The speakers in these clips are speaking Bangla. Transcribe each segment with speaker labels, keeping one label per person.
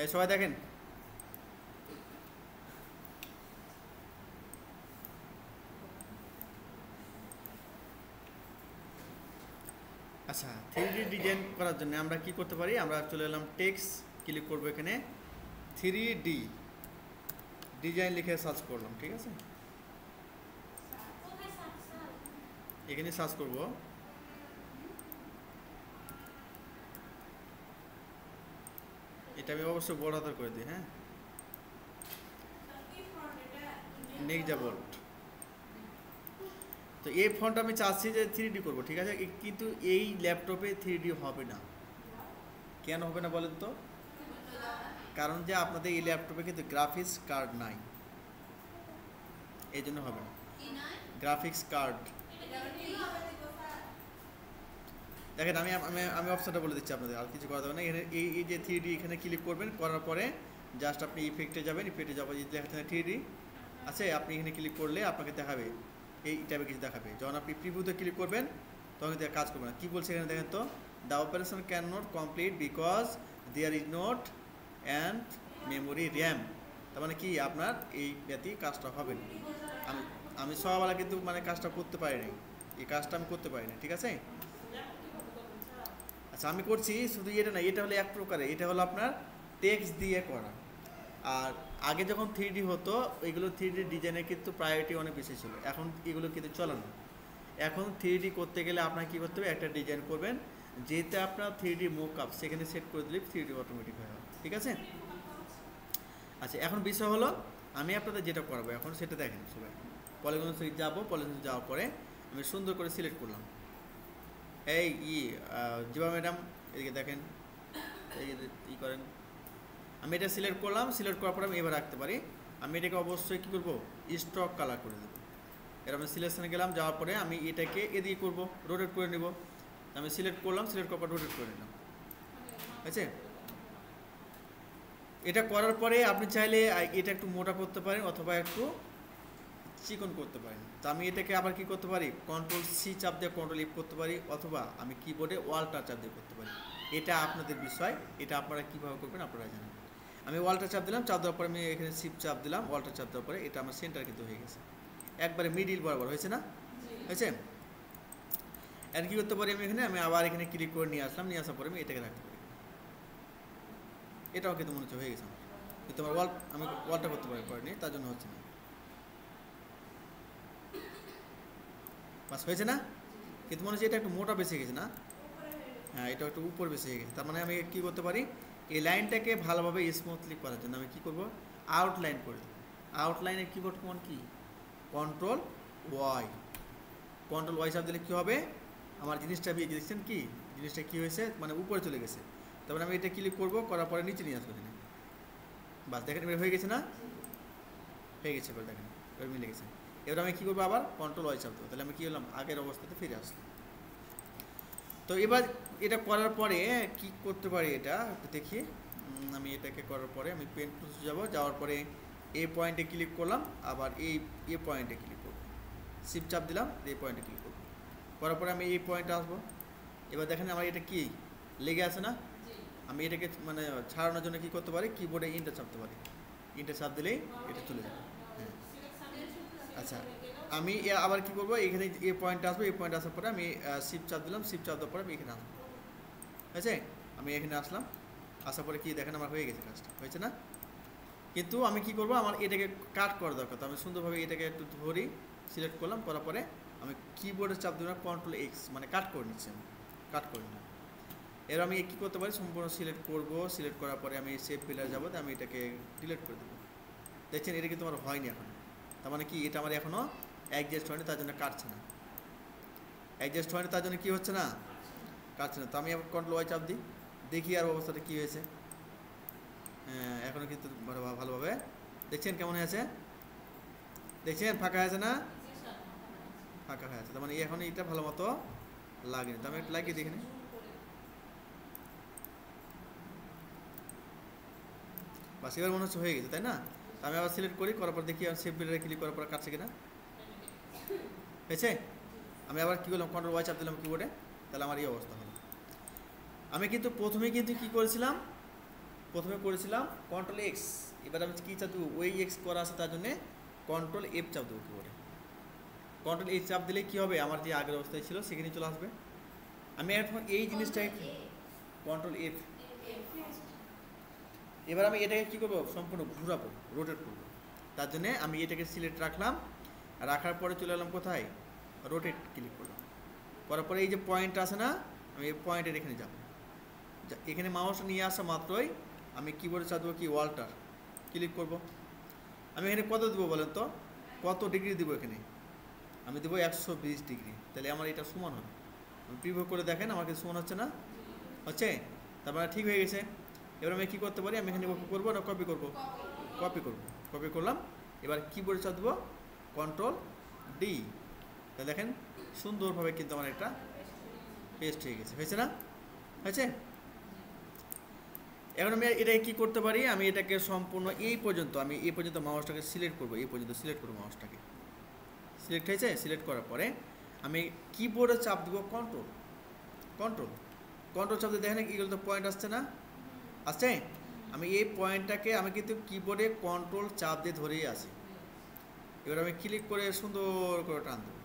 Speaker 1: এই সবাই দেখেন। আচ্ছা, 3D ডিজাইন করার জন্য আমরা কি করতে পারি? আমরা চলে এলাম টেক্সট, ক্লিক করবো এখানে 3D ডিজাইন লিখে সার্চ করলাম, ঠিক আছে? এখানে সার্চ করব, এটা আমি অবশ্যই বড় হাতের করে দিই। হ্যাঁ, নেক্সট বোল্ট। তো এই ফন্ট আমি চাচ্ছি যে 3D করব, ঠিক আছে, কিন্তু এই ল্যাপটপে 3D হবে না। কেন হবে না বলেন তো? কারণ যে আপনাদের এই ল্যাপটপে কিন্তু গ্রাফিক্স কার্ড নাই, এই জন্য হবে না। গ্রাফিক্স কার্ড দেখেন, আমি আমি আমি অপশনটা বলে দিচ্ছি আপনাদের, আর কিছু করা যাবে না। এখানে এই যে 3D এখানে ক্লিক করবেন, করার পরে জাস্ট আপনি ইফেক্টে যাবেন, ইফেক্টে যাবেন, যদি দেখেন 3D আছে আপনি এখানে ক্লিক করলে আপনাকে দেখাবে, এই টাইপে কিছু দেখাবে। যখন আপনি প্রিভিউতে ক্লিক করবেন তখন কিন্তু কাজ করবে না। কী বলছে এখানে দেখেন তো, the operation can not complete because there is not and memory RAM. তার মানে কি, আপনার এই ব্যক্তি কাজটা হবে না। আমি আমি সকালবেলা কিন্তু মানে কাজটা করতে পারিনি, এই কাজটা আমি করতে পারিনি, ঠিক আছে? আচ্ছা, আমি করছি, শুধু এটা না, এটা হলো এক প্রকারের, এটা হলো আপনার টেক্সট দিয়ে করা। আর আগে যখন 3D হতো, এগুলো 3D ডিজাইনের কিন্তু প্রায়োরিটি অনেক বেশি ছিল, এখন এগুলো কিন্তু চলে না। এখন 3D করতে গেলে আপনার কী করতে হবে, একটা ডিজাইন করবেন, যেটা আপনার 3D মোকআপ সেখানে সেট করে দিলে 3D অটোমেটিক হয়ে যাবে, ঠিক আছে? আচ্ছা, এখন বিষয় হলো আমি আপনাদের যেটা করবো এখন সেটা দেখেন সবাই। পলিগন যাবো, পলিগন যাওয়ার পরে আমি সুন্দর করে সিলেক্ট করলাম। এই জিবা ম্যাডাম এদিকে দেখেন, এই ই করেন, আমি এটা সিলেক্ট করলাম, সিলেক্ট করার পরে আমি এবার রাখতে পারি। আমি এটাকে অবশ্যই কী করবো, স্টক কালার করে দেবো। এর আমি সিলেকশানে গেলাম, যাওয়ার পরে আমি এটাকে এদিকে করবো, রোটেট করে নেব। আমি সিলেক্ট করলাম, সিলেক্ট করার পর রোটেট করে নিলাম, ঠিক আছে? এটা করার পরে আপনি চাইলে এটা একটু মোটা করতে পারেন অথবা একটু চিকন করতে পারেন। তো আমি এটাকে আবার কি করতে পারি, Ctrl+C চাপ দিয়ে Ctrl+F করতে পারি, অথবা আমি কিবোর্ডে ওয়াল্টার চাপ দিয়ে করতে পারি। এটা আপনাদের বিষয়, এটা আপনারা কীভাবে করবেন আপনারা জানেন। আমি ওয়াল্টার চাপ দিলাম, চাপ দেওয়ার পরে আমি এখানে শিফট চাপ দিলাম, ওয়াল্টার চাপ দেওয়ার পরে এটা আমার সেন্টার কিন্তু হয়ে গেছে, একবারে মিডিল বরাবর হয়েছে না, হয়েছে? আর কী করতে পারি আমি এখানে, আমি আবার এখানে ক্লিক করে নিয়ে আসলাম, নিয়ে আসার পরে আমি এটাকে রাখতে পারি। এটাও কিন্তু মনে হচ্ছে হয়ে গেছে আমার, কিন্তু আমার আমি ওয়ালটা করতে পারিনি, তার জন্য হচ্ছে না। বাস হয়েছে না? কিন্তু মনে হচ্ছে এটা একটু মোটা বেশি গেছে না? হ্যাঁ, এটা একটু উপর বেশি হয়ে গেছে। তার মানে আমি কী করতে পারি, এই লাইনটাকে ভালোভাবে স্মুথলি করার জন্য আমি কী করব, আউটলাইন করে দেবো। আউটলাইনের কিবোর্ড কোন কি, Ctrl+Y। Ctrl+Y চাপ দিলে কী হবে, আমার জিনিসটা দেখছেন কি, জিনিসটা কী হয়েছে, মানে উপরে চলে গেছে। তারপরে আমি এটা ক্লিক করবো, করার পরে নিচে নিয়ে আসবো এখানে। বাস দেখেন এবার হয়ে গেছে না, হয়ে গেছে, এবার দেখেন এবার মিলে গেছে। এবার আমি কী করবো, আবার Ctrl+Y চাপ দেবো, তাহলে আমি কী হলাম, আগের অবস্থাতে ফিরে আসলাম। তো এবার এটা করার পরে কি করতে পারি, এটা দেখি। আমি এটাকে করার পরে আমি পেন টুলস যাওয়ার পরে এই পয়েন্টে ক্লিক করলাম, আবার এই পয়েন্টে ক্লিক করব, শিফট চাপ দিলাম, এই পয়েন্টে ক্লিক করব, করার পরে আমি এই পয়েন্টে আসবো। এবার দেখেন আমার এটা কি লেগে আছে না, আমি এটাকে মানে ছাড়ানোর জন্য কি করতে পারি, কিবোর্ডে ইন্টার চাপতে পারি, ইন্টার চাপ দিলেই এটা চলে যাবে। হ্যাঁ, আচ্ছা, আমি আবার কি করবো, এখানে এই পয়েন্টে আসবো, এই পয়েন্টে আসার পরে আমি শিফট চাপ দিলাম, শিফট চাপ দেওয়ার পরে আমি এখানে আসবো, হয়েছে? আমি এখানে আসলাম, আসার পরে কি দেখেন আমার হয়ে গেছে কাজটা, হয়েছে না? কিন্তু আমি কি করব, আমার এটাকে কাট করা দরকার। তো আমি সুন্দরভাবে এটাকে একটু ধরি, সিলেক্ট করলাম, করার পরে আমি কিবোর্ডে চাপ দিলাম Ctrl+X, মানে কাট করে নিচ্ছি, আমি কাট করে নিলাম। এর আমি কী করতে পারি, সম্পূর্ণ সিলেক্ট করব, সিলেক্ট করার পরে আমি সেভ ফিলার যাবো, আমি এটাকে ডিলিট করে দেবো। দেখছেন এটা কিন্তু আমার হয়নি এখন, তার মানে কি এটা আমার এখনও অ্যাডজাস্ট হয়নি, তার জন্য কাটছে না। অ্যাডজাস্ট হয়নি তার জন্য কী হচ্ছে না, কাটছে না। তো আমি আবার Ctrl+Y চাপ দিই, দেখি আর অবস্থাটা কী হয়েছে। হ্যাঁ, এখনও কিন্তু ভালোভাবে দেখছেন কেমন হয়েছে, দেখছেন ফাঁকা হয়েছে না, ফাঁকা হয়ে আছে। তার মানে এখন এটা ভালো মতো লাগেনি। তো আমি একটু লাগিয়ে দেখি, বাস এবার মনে হচ্ছে হয়ে গেছে, তাই না? আমি আবার সিলেক্ট করি, করার পর দেখি, আর সেভ বিল্ডারে ক্লিক করার পর কাটছে কিনা, হয়েছে? আমি আবার কী করলাম, Ctrl+Y চাপ দিলাম কিবোর্ডে, তাহলে আমার এই অবস্থা হলো। আমি কিন্তু প্রথমে কিন্তু কী করেছিলাম, প্রথমে করেছিলাম কন্ট্রোল এক্স, এবার আমি কী চাপ দেবো, ওই এক্স করা আছে তার জন্যে কন্ট্রোল এফ চাপ দেবো কীবোর্ডে। কন্ট্রোল এফ চাপ দিলে কী হবে, আমার যে আগের অবস্থায় ছিল সেখানে চলে আসবে। আমি এখন এই জিনিসটাকে কন্ট্রোল এফ, এবার আমি এটাকে কী করবো, সম্পূর্ণ ঘুরাবো, রোটেট করবো। তার জন্যে আমি এটাকে সিলেক্ট রাখলাম, রাখার পরে চলে এলাম কোথায়, রোটেট ক্লিক করলাম। করার পরে এই যে পয়েন্ট আছে না, আমি এই পয়েন্টের এখানে যাব, এখানে মাউস নিয়ে আসা মাত্রই আমি কিবোর্ডে চাপ দেবো কি ওয়াল্টার, ক্লিক করব। আমি এখানে কত দেবো বলেন তো, কত ডিগ্রি দেবো এখানে, আমি দেবো 120 ডিগ্রি, তাহলে আমার এটা সমান হবে। আমি প্রিভিউ করে দেখেন আমার কাছে সমান হচ্ছে না, হচ্ছে, তারপরে ঠিক হয়ে গেছে। এবার আমি কী করতে পারি, আমি এখানে করবো না কপি করবো, কপি করবো, কপি করলাম। এবার কিবোর্ডে চাপ দেবো কন্ট্রোল ডি, তাহলে দেখেন সুন্দরভাবে কিন্তু আমার একটা পেস্ট হয়ে গেছে, হয়েছে না, হয়েছে। এখন আমি এটাকে কী করতে পারি, আমি এটাকে সম্পূর্ণ এই পর্যন্ত, আমি এই পর্যন্ত মাউসটাকে সিলেক্ট করবো, এই পর্যন্ত সিলেক্ট করবো মাউসটাকে, সিলেক্ট হয়েছে। সিলেক্ট করার পরে আমি কিবোর্ডে চাপ দেবো কন্ট্রোল, কন্ট্রোল কন্ট্রোল চাপ দিয়ে দেখেন এগুলো তো পয়েন্ট আসছে না, আসছে। আমি এই পয়েন্টটাকে আমি কিন্তু কিবোর্ডে কন্ট্রোল চাপ দিয়ে ধরেই আছি। এবার আমি ক্লিক করে সুন্দর করে টান দেবো,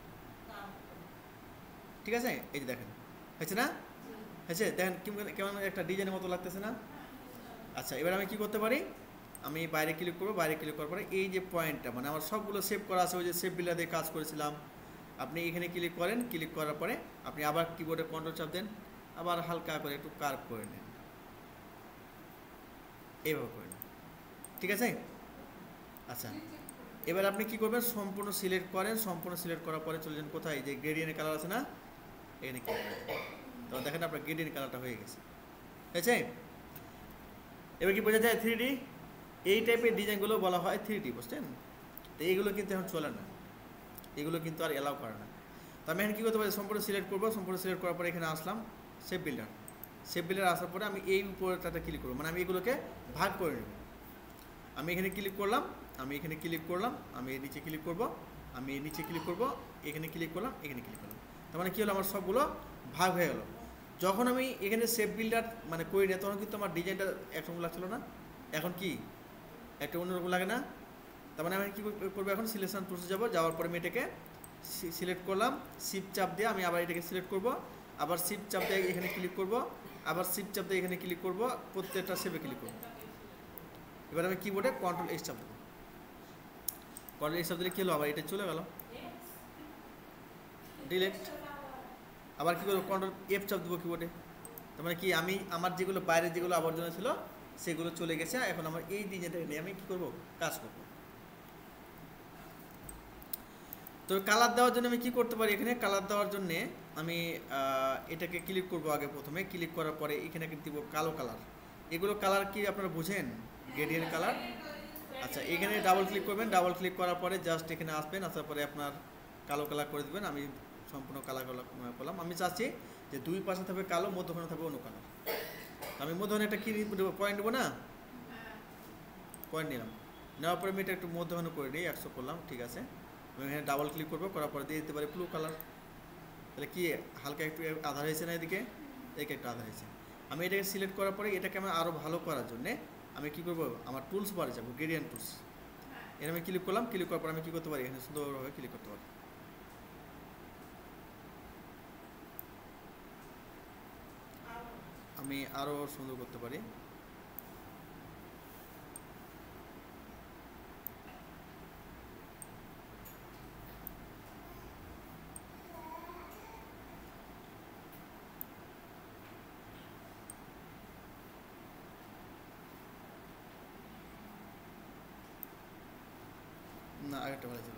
Speaker 1: ঠিক আছে। এই যে দেখেন হয়েছে না, হয়েছে, দেখেন কেমন একটা ডিজাইনের মতো লাগতেছে না। আচ্ছা, এবার আমি কি করতে পারি, আমি বাইরে ক্লিক করবো, বাইরে ক্লিক করার পরে এই যে পয়েন্টটা, মানে আমার সবগুলো সেভ করা আছে, ওই যে সেভ বিল্ডার দিয়ে কাজ করেছিলাম, আপনি এখানে ক্লিক করেন। ক্লিক করার পরে আপনি আবার কিবোর্ডে কন্ট্রোল চাপ দেন, আবার হালকা করে একটু কার্ভ করে নেন, এইভাবে করে নেন, ঠিক আছে। আচ্ছা, এবার আপনি কি করবেন, সম্পূর্ণ সিলেক্ট করেন, সম্পূর্ণ সিলেক্ট করার পরে চলে যান কোথায়, যে গ্রেডিয়েন্ট কালার আছে না, এখানে ক্লিক করেন, তো দেখেন আপনার গ্রেডিয়েন্ট কালারটা হয়ে গেছে, হয়েছে। এবার কি বোঝা যায় 3D, এই টাইপের ডিজাইনগুলো বলা হয় 3D, বুঝছেন। তো এইগুলো কিন্তু এখন চলে না, এগুলো কিন্তু আর অ্যালাউ করে না। তো আমি এখন কী করতে পারি, সম্পূর্ণ সিলেক্ট করবো, সম্পূর্ণ সিলেক্ট করার পরে এখানে আসলাম শেপ বিল্ডার, শেপ বিল্ডার আসার পরে আমি এই উপরটাতে ক্লিক করবো, মানে আমি এগুলোকে ভাগ করে নেব। আমি এখানে ক্লিক করলাম, আমি এখানে ক্লিক করলাম, আমি এর নিচে ক্লিক করব, আমি এর নিচে ক্লিক করব, এখানে ক্লিক করলাম, এখানে ক্লিক করলাম, তার মানে কী হলো, আমার সবগুলো ভাগ হয়ে গেলো। যখন আমি এখানে শেপ বিল্ডার মানে করি না, তখন কিন্তু আমার ডিজাইনটা একরকম লাগছিল না, এখন কি একটা অন্যরকম লাগে না। তার মানে আমি কী করবো, এখন সিলেকশন প্রসেস যাবো, যাওয়ার পরে আমি এটাকে সিলেক্ট করলাম, শিফট চাপ দিয়ে আমি আবার এটাকে সিলেক্ট করব, আবার শিফট চাপ দিয়ে এখানে ক্লিক করব, আবার শিফট চাপ দিয়ে এখানে ক্লিক করব, প্রত্যেকটা শেপে ক্লিক করব। এবার আমি কিবোর্ডে কন্ট্রোল এক্স চাপ দেবো, কন্ট্রোল এক্স চাপ দিলে কী হলো, আবার এটা চলে গেল, ডিলেট। আবার কী করবো, কন্ট্রোল এফ চাপ দেবো কিবোর্ডে, তার মানে কি আমি আমার যেগুলো বাইরে যেগুলো আবর্জনা ছিল সেগুলো চলে গেছে, এখন আমার এই ডিজাইনটা নিয়ে আমি কী করবো, কাজ করবো। তো কালার দেওয়ার জন্য আমি কী করতে পারি, এখানে কালার দেওয়ার জন্যে আমি এটাকে ক্লিক করব, আগে প্রথমে ক্লিক করার পরে এখানে দিব কালো কালার। এগুলো কালার কি আপনারা বুঝেন, গ্রেডিয়েন্ট কালার। আচ্ছা, এখানে ডাবল ক্লিক করবেন, ডাবল ক্লিক করার পরে জাস্ট এখানে আসবেন, আসার পরে আপনার কালো কালার করে দেবেন। আমি সম্পূর্ণ কালার করলাম। আমি চাচ্ছি যে দুই পাশে থাকবে কালো, মধ্যখানে থাকবে অন্য কালার। আমি মধ্যখানে একটা কি দেবো, পয়েন্ট দেবো না, পয়েন্ট নিলাম, নেওয়ার পরে আমি এটা একটু মধ্যখানে করে নিই, 100 করলাম, ঠিক আছে। আমি এখানে ডাবল ক্লিক করবো, করার পরে দিয়ে দিতে পারি ব্লু কালার, তাহলে কি হালকা একটু আধার হয়েছে না, এদিকে একটু আধার হয়েছে। আমি এটাকে সিলেক্ট করার পরে এটাকে আমি আরও ভালো করার জন্যে আমি কী করবো, আমার টুলস বারে যাবো, গ্রেডিয়েন্ট টুলস, এর আমি ক্লিক করলাম। ক্লিক করার পর আমি কী করতে পারি, এখানে সুন্দরভাবে ক্লিক করতে পারি, আমি আরও সুন্দর করতে পারি। না, আরেকটা ভালো ছিল।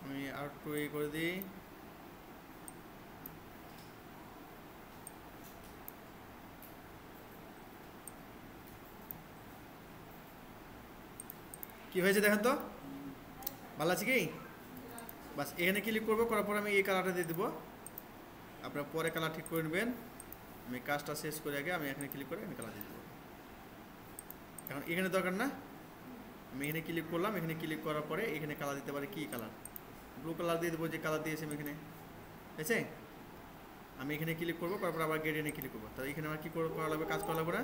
Speaker 1: আমি আর একটু করে দিই, কি হয়েছে দেখেন তো, ভালো আছে কি। বাস এখানে ক্লিক করবো, করার পর আমি এই কালারটা দিয়ে দেবো, আপনারা পরে কালার ঠিক করে নেবেন। আমি কাজটা শেষ করে আগে আমি এখানে ক্লিক করে এখানে কালার দিয়ে দেবো। এখন এখানে দরকার না, আমি এখানে ক্লিক করলাম, এখানে ক্লিক করার পরে এখানে কালার দিতে পারি, কি কালার, ব্লু কালার দিয়ে দেবো, যে কালার দিয়েছি আমি এখানে, ঠিক আছে। আমি এখানে ক্লিক করবো, তারপর আবার গ্রেডিয়েন্টে ক্লিক করবো। তাহলে এখানে আমার কী করা লাগবে, কাজ করা লাগবে না।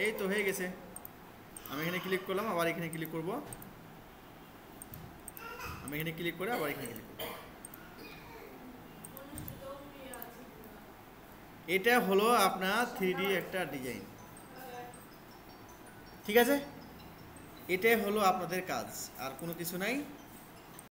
Speaker 1: এই তো হয়ে গেছে। আমি এখানে ক্লিক করলাম, আবার এখানে ক্লিক করব, আমি এখানে ক্লিক করে আবার এখানে ক্লিক করব। এটা হলো আপনার 3D একটা ডিজাইন, ঠিক আছে। এটাই হলো আপনাদের কাজ, আর কোনো কিছু নাই।